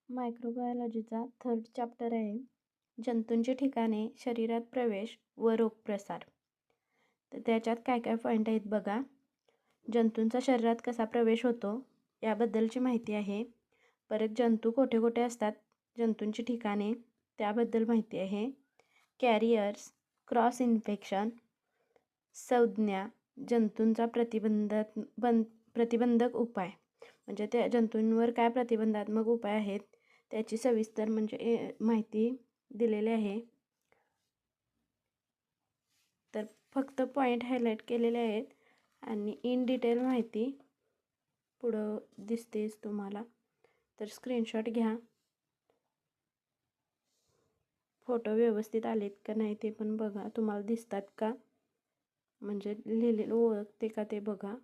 मायक्रोबायोलॉजीचा third chapter आहे जंतूंची ठिकाणे, शरीरात प्रवेश व रोगप्रसार. तर त्याच्यात काय काय पॉईंट आहेत बघा. जंतूंचा शरीरात कसा प्रवेश होतो याबद्दलची माहिती आहे. परत जंतू कोठे कोठे असतात, जंतूंची ठिकाणे त्याबद्दल माहिती आहे. कॅरियर्स, क्रॉस इन्फेक्शन, संज्ञा, जंतूंचा प्रतिबंधक उपाय म्हणजे त्या जंतूंवर काय प्रतिबंधात्मक उपाय आहेत त्याची सविस्तर माहिती दिलेली आहे. तर फक्त पॉईंट हायलाईट केलेले आहेत आणि इन डिटेल माहिती पुढं दिसतेच तुम्हाला. तर स्क्रीनशॉट घ्या. फोटो व्यवस्थित आलेत का नाही ते पण बघा, तुम्हाला दिसतात का म्हणजे लिहिलेलं ओळखते का ते बघा.